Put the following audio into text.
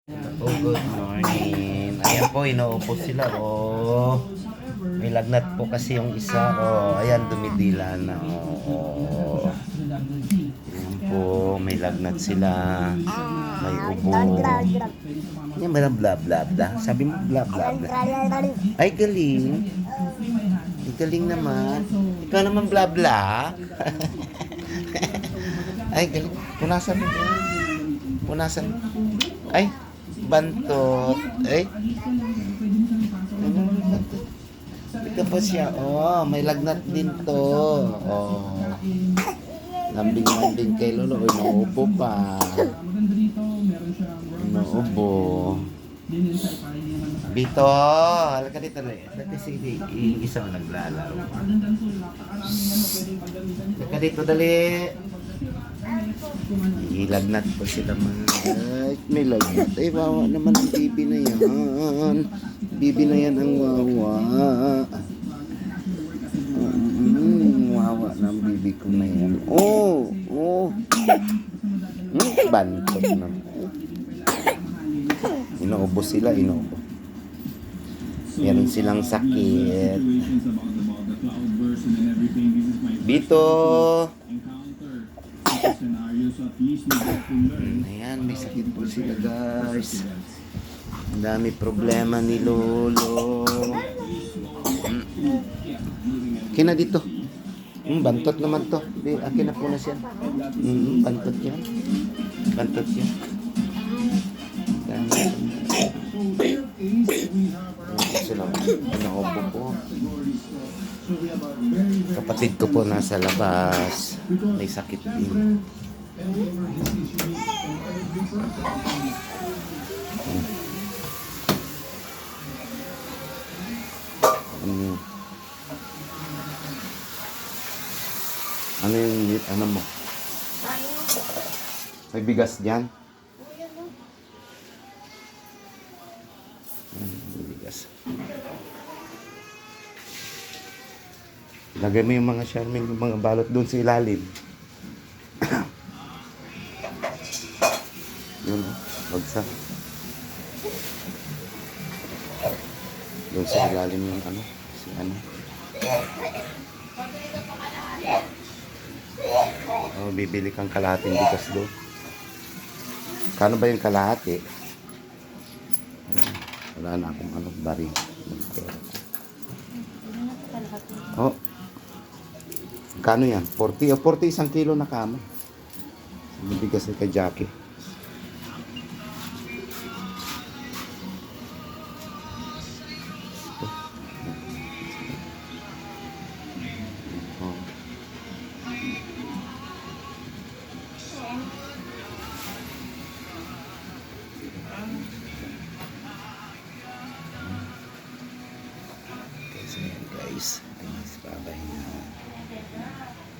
Oh, good morning. Ayan po, inuupo sila. Oh, may lagnat po kasi yung isa. Oh, ayan, dumidila na. Oh, ayan po, may lagnat sila. May ubo. Yan ba bla bla bla? Sabi mo bla bla bla. Ay, galing. Ay, galing naman. Ikaw naman bla bla. Ay, galing. Punasan mo dyan. Punasan. Ay, bantot. Ay. Ito po siya. Oh, may lagnat din to. Oh. Lambing-lambing kay Lolo. Uy, nauupo pa. Nauubo. Bito, halika dito na. Dati sige, isa mo naglalaro. Halika dito, dali. Ilagnat po sila mga guys. May lagnat. Ay, wawa naman ang bibi na yan. Bibi na yan ang wawa. Wawa na ang bibi ko na yan. Oh, oh. Bantot na. Inuubo sila, inuubo. Meron silang sakit. Bito. Ayan, may sakit po sila guys. Ang dami problema ni Lolo. Kina dito. Bantot naman to. Akin na po na siya. Bantot yan. Bantot yan. Sila, pinaupo po. Kapatid ko po nasa labas. May sakit din. Ano yung ano mo? May bigas dyan? Bigas. Lagay mo yung mga Charmin, yung mga balot doon sa ilalim. Yun, bagsak. Doon sa ilalim yung ano, si ano. Oh, bibili kang kalahating bigas doon. Kano ba yung kalahati? Wala na akong ano, bari. Oh. Kano yan? 40 o 40 isang kilo na kamo. Bibigas kay Jackie. Oh. Guys, guys, bye-bye na.